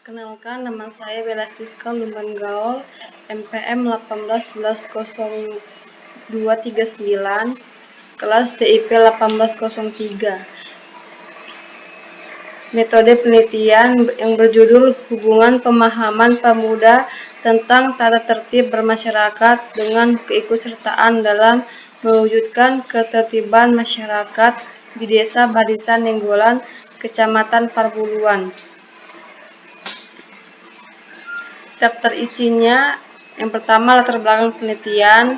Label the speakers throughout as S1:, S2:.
S1: Kenalkan, nama saya Bella Siska Lumban Gaul, MPM 18/11/0239, kelas TIP 1803. Metode penelitian yang berjudul Hubungan Pemahaman Pemuda tentang Tata Tertib Bermasyarakat dengan Keikutsertaan dalam Mewujudkan Ketertiban Masyarakat di Desa Barisan Nenggolan, Kecamatan Parbuluan. Daftar isinya, yang pertama latar belakang penelitian,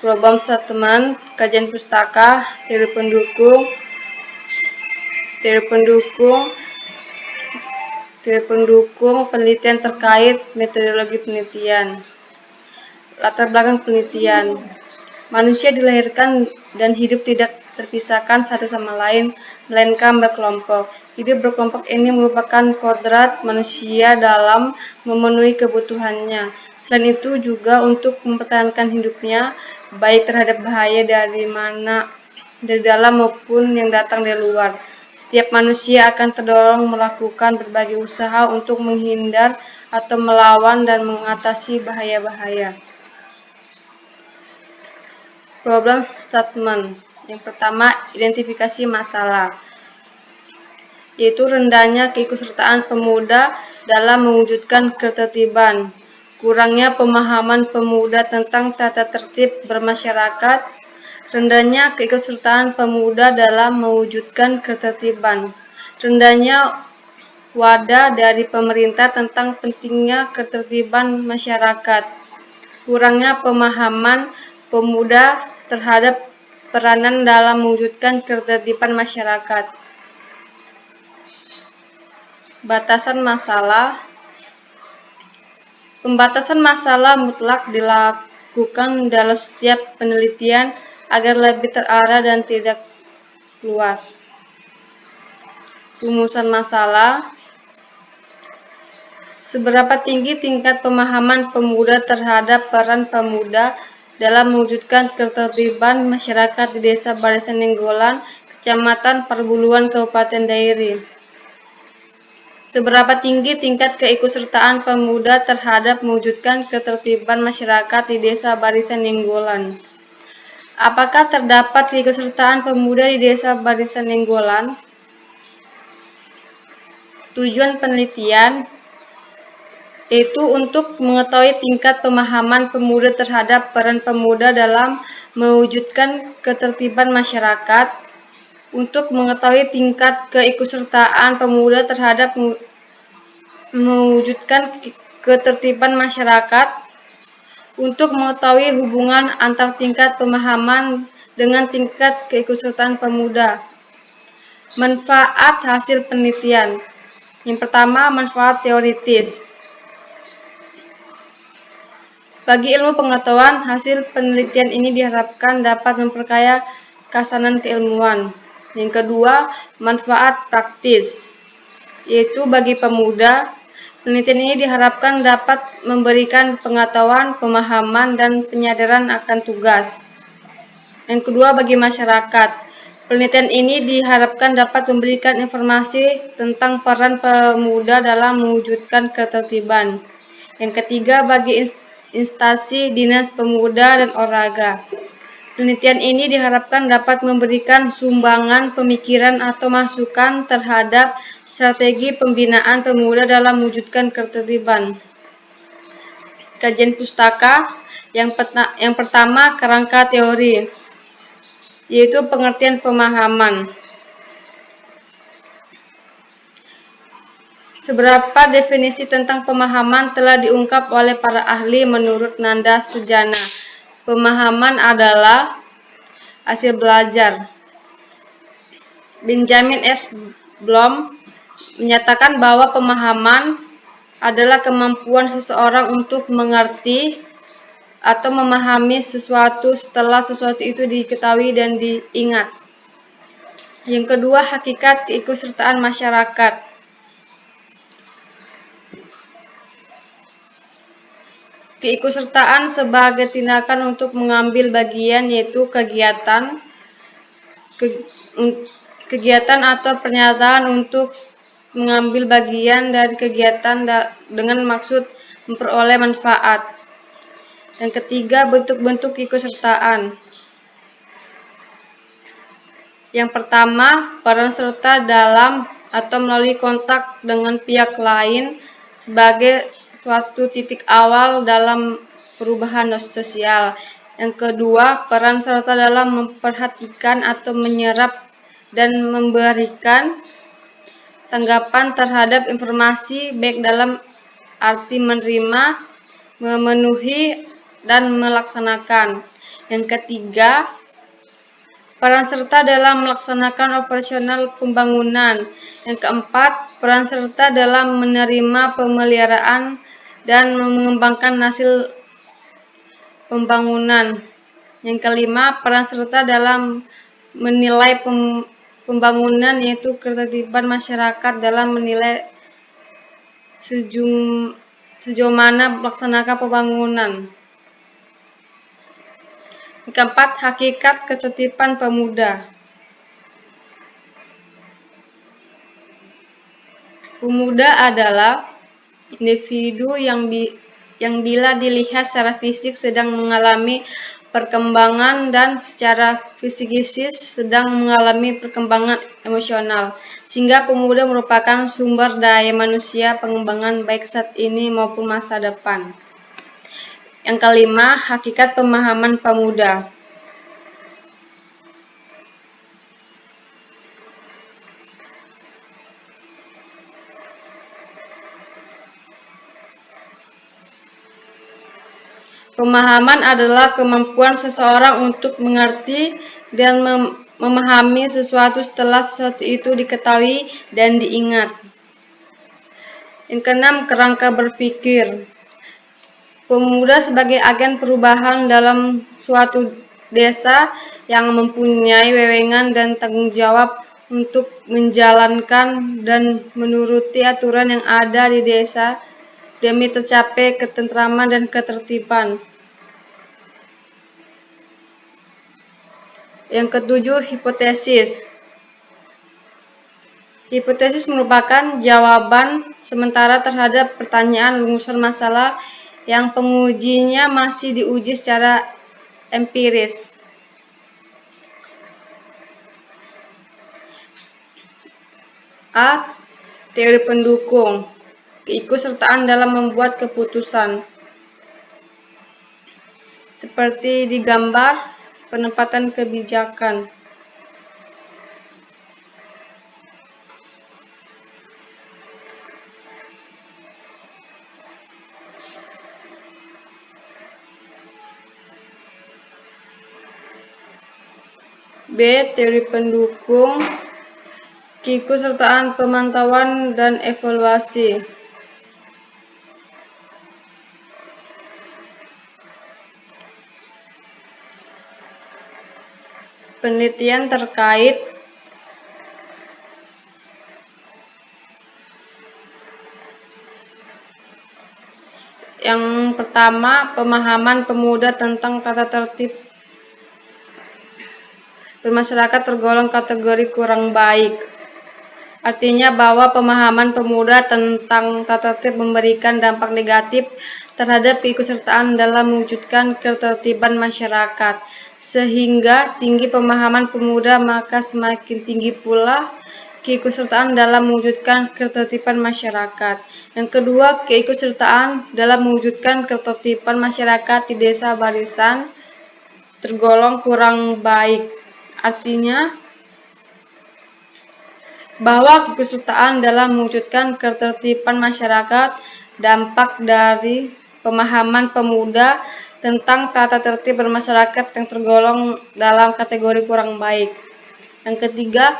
S1: problem statement, kajian pustaka, teori pendukung, penelitian terkait metodologi penelitian. Latar belakang penelitian. Manusia dilahirkan dan hidup tidak terpisahkan satu sama lain, melainkan berkelompok. Hidup berkelompok ini merupakan kodrat manusia dalam memenuhi kebutuhannya. Selain itu juga untuk mempertahankan hidupnya, baik terhadap bahaya dari dalam maupun yang datang dari luar. Setiap manusia akan terdorong melakukan berbagai usaha untuk menghindar atau melawan dan mengatasi bahaya-bahaya. Problem statement. Yang pertama, identifikasi masalah, yaitu rendahnya keikutsertaan pemuda dalam mewujudkan ketertiban, kurangnya pemahaman pemuda tentang tata tertib bermasyarakat, rendahnya keikutsertaan pemuda dalam mewujudkan ketertiban, rendahnya wadah dari pemerintah tentang pentingnya ketertiban masyarakat, kurangnya pemahaman pemuda terhadap peranan dalam mewujudkan ketertiban masyarakat. Batasan masalah. Pembatasan masalah mutlak dilakukan dalam setiap penelitian agar lebih terarah dan tidak luas. Rumusan masalah. Seberapa tinggi tingkat pemahaman pemuda terhadap peran pemuda dalam mewujudkan ketertiban masyarakat di Desa Barisan Nenggolan, Kecamatan Parbuluan, Kabupaten Dairi. Seberapa tinggi tingkat keikutsertaan pemuda terhadap mewujudkan ketertiban masyarakat di Desa Barisan Nenggolan? Apakah terdapat keikutsertaan pemuda di Desa Barisan Nenggolan? Tujuan penelitian yaitu untuk mengetahui tingkat pemahaman pemuda terhadap peran pemuda dalam mewujudkan ketertiban masyarakat, untuk mengetahui tingkat keikutsertaan pemuda terhadap mewujudkan ketertiban masyarakat, untuk mengetahui hubungan antar tingkat pemahaman dengan tingkat keikutsertaan pemuda. Manfaat hasil penelitian. Yang pertama, manfaat teoritis. Bagi ilmu pengetahuan, hasil penelitian ini diharapkan dapat memperkaya khasanat keilmuan. Yang kedua, manfaat praktis, yaitu bagi pemuda, penelitian ini diharapkan dapat memberikan pengetahuan, pemahaman, dan penyadaran akan tugas. Yang kedua, bagi masyarakat, penelitian ini diharapkan dapat memberikan informasi tentang peran pemuda dalam mewujudkan ketertiban. Yang ketiga, bagi instansi Dinas Pemuda dan Olahraga, penelitian ini diharapkan dapat memberikan sumbangan pemikiran atau masukan terhadap strategi pembinaan pemuda dalam mewujudkan ketertiban. Kajian pustaka. Yang pertama, kerangka teori, yaitu pengertian pemahaman. Seberapa definisi tentang pemahaman telah diungkap oleh para ahli menurut Nanda Sujana. Pemahaman adalah hasil belajar. Benjamin S. Bloom menyatakan bahwa pemahaman adalah kemampuan seseorang untuk mengerti atau memahami sesuatu setelah sesuatu itu diketahui dan diingat. Yang kedua, hakikat keikutsertaan masyarakat. Keikutsertaan sebagai tindakan untuk mengambil bagian, yaitu kegiatan atau pernyataan untuk mengambil bagian dari kegiatan dengan maksud memperoleh manfaat. Yang ketiga, bentuk-bentuk keikutsertaan. Yang pertama, peran serta dalam atau melalui kontak dengan pihak lain sebagai suatu titik awal dalam perubahan sosial. Yang kedua, peran serta dalam memperhatikan atau menyerap dan memberikan tanggapan terhadap informasi baik dalam arti menerima, memenuhi, dan melaksanakan. Yang ketiga, peran serta dalam melaksanakan operasional pembangunan. Yang keempat, peran serta dalam menerima pemeliharaan dan mengembangkan hasil pembangunan. Yang kelima, peran serta dalam menilai pembangunan, yaitu ketertiban masyarakat dalam menilai sejauh mana melaksanakan pembangunan. Yang keempat, hakikat ketertiban pemuda. Pemuda adalah individu yang bila dilihat secara fisik sedang mengalami perkembangan dan secara fisikis sedang mengalami perkembangan emosional, sehingga pemuda merupakan sumber daya manusia pengembangan baik saat ini maupun masa depan. Yang kelima, hakikat pemahaman pemuda. Pemahaman adalah kemampuan seseorang untuk mengerti dan memahami sesuatu setelah sesuatu itu diketahui dan diingat. Yang keenam, kerangka berpikir. Pemuda sebagai agen perubahan dalam suatu desa yang mempunyai wewenang dan tanggung jawab untuk menjalankan dan menuruti aturan yang ada di desa demi tercapai ketentraman dan ketertiban. Yang ketujuh, hipotesis. Hipotesis merupakan jawaban sementara terhadap pertanyaan rumusan masalah yang pengujinya masih diuji secara empiris. A. Teori pendukung. Keikutsertaan dalam membuat keputusan. Seperti di gambar penempatan kebijakan. B. Teori pendukung. Keikutsertaan, pemantauan, dan evaluasi. Penelitian terkait yang pertama, pemahaman pemuda tentang tata tertib bermasyarakat tergolong kategori kurang baik. Artinya bahwa pemahaman pemuda tentang tata tertib memberikan dampak negatif terhadap keikutsertaan dalam mewujudkan ketertiban masyarakat. Sehingga tinggi pemahaman pemuda, maka semakin tinggi pula keikutsertaan dalam mewujudkan ketertiban masyarakat. Yang kedua, keikutsertaan dalam mewujudkan ketertiban masyarakat di desa barisan tergolong kurang baik. Artinya bahwa keikutsertaan dalam mewujudkan ketertiban masyarakat dampak dari pemahaman pemuda tentang tata tertib bermasyarakat yang tergolong dalam kategori kurang baik. Yang ketiga,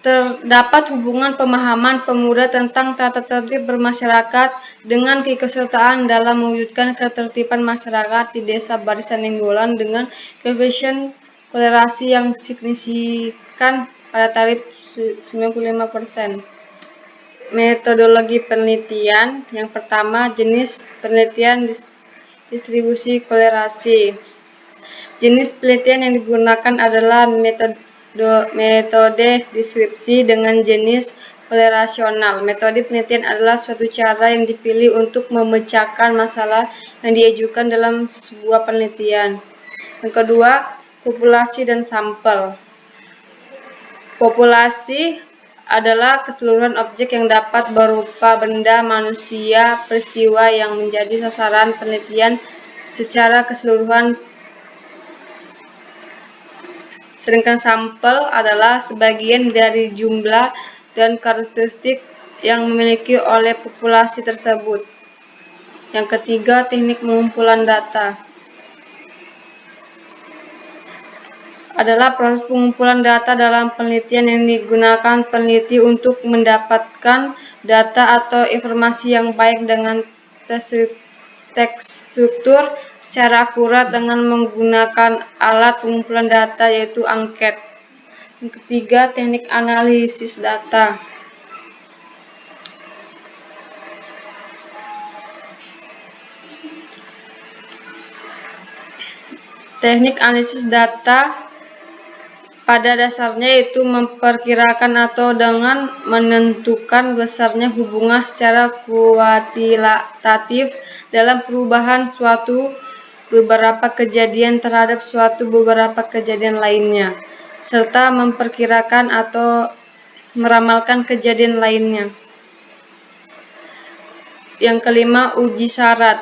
S1: terdapat hubungan pemahaman pemuda tentang tata tertib bermasyarakat dengan keikutsertaan dalam mewujudkan ketertiban masyarakat di desa barisan Nenggolan dengan koefisien kolerasi yang signifikan pada tarif 95%. Metodologi penelitian. Yang pertama, jenis penelitian distribusi kolerasi. Jenis penelitian yang digunakan adalah metode deskripsi dengan jenis oleh rasional. Metode penelitian adalah suatu cara yang dipilih untuk memecahkan masalah yang diajukan dalam sebuah penelitian. Yang kedua, populasi dan sampel. Populasi adalah keseluruhan objek yang dapat berupa benda, manusia, peristiwa yang menjadi sasaran penelitian secara keseluruhan. Sedangkan sampel adalah sebagian dari jumlah dan karakteristik yang dimiliki oleh populasi tersebut. Yang ketiga, teknik pengumpulan data. Adalah proses pengumpulan data dalam penelitian yang digunakan peneliti untuk mendapatkan data atau informasi yang baik dengan terstruktur secara akurat dengan menggunakan alat pengumpulan data yaitu angket. Yang ketiga, teknik analisis data. Teknik analisis data pada dasarnya yaitu memperkirakan atau dengan menentukan besarnya hubungan secara kuantitatif dalam perubahan suatu beberapa kejadian terhadap suatu beberapa kejadian lainnya, serta memperkirakan atau meramalkan kejadian lainnya. Yang kelima, uji syarat.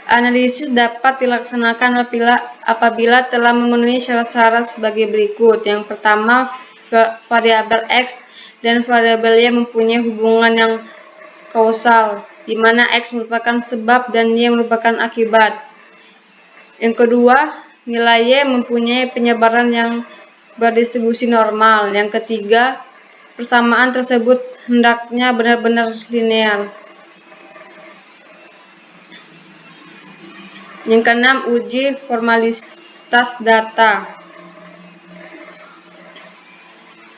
S1: Analisis dapat dilaksanakan apabila telah memenuhi syarat-syarat sebagai berikut. Yang pertama, variabel X dan variabel Y mempunyai hubungan yang kausal, di mana X merupakan sebab dan Y merupakan akibat. Yang kedua, nilai Y mempunyai penyebaran yang berdistribusi normal. Yang ketiga, persamaan tersebut hendaknya benar-benar linear. Yang keenam, uji formalitas data.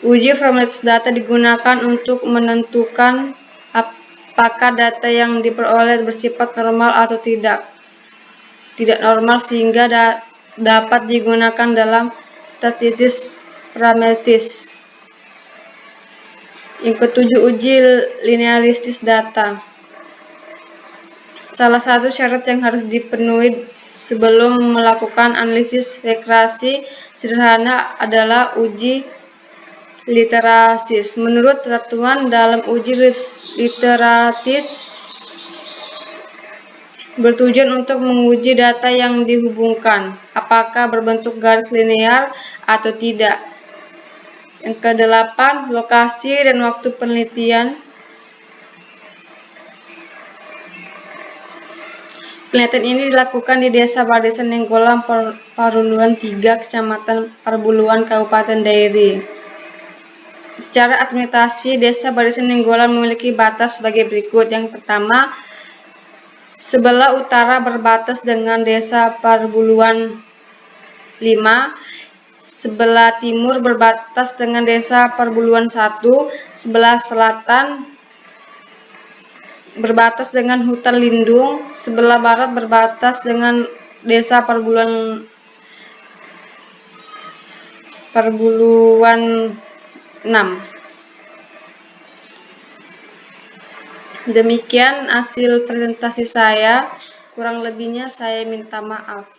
S1: Uji formalitas data digunakan untuk menentukan apakah data yang diperoleh bersifat normal atau tidak normal sehingga dapat digunakan dalam tesis parametritis. Yang ketujuh, uji linearitas data. Salah satu syarat yang harus dipenuhi sebelum melakukan analisis regresi sederhana adalah uji literasis. Menurut ketentuan dalam uji literatis bertujuan untuk menguji data yang dihubungkan, apakah berbentuk garis linear atau tidak. Yang kedelapan, lokasi dan waktu penelitian. Penelitian ini dilakukan di Desa Padesa Nenggolan, Paruluan 3, Kecamatan Parbuluan, Kabupaten Dairi. Secara administrasi, Desa Padesa Nenggolan memiliki batas sebagai berikut. Yang pertama, sebelah utara berbatas dengan Desa Parbuluan 5, sebelah timur berbatas dengan Desa Parbuluan 1, sebelah selatan berbatas dengan hutan lindung, sebelah barat berbatas dengan Desa Parbuluan 6. Demikian hasil presentasi saya, kurang lebihnya saya minta maaf.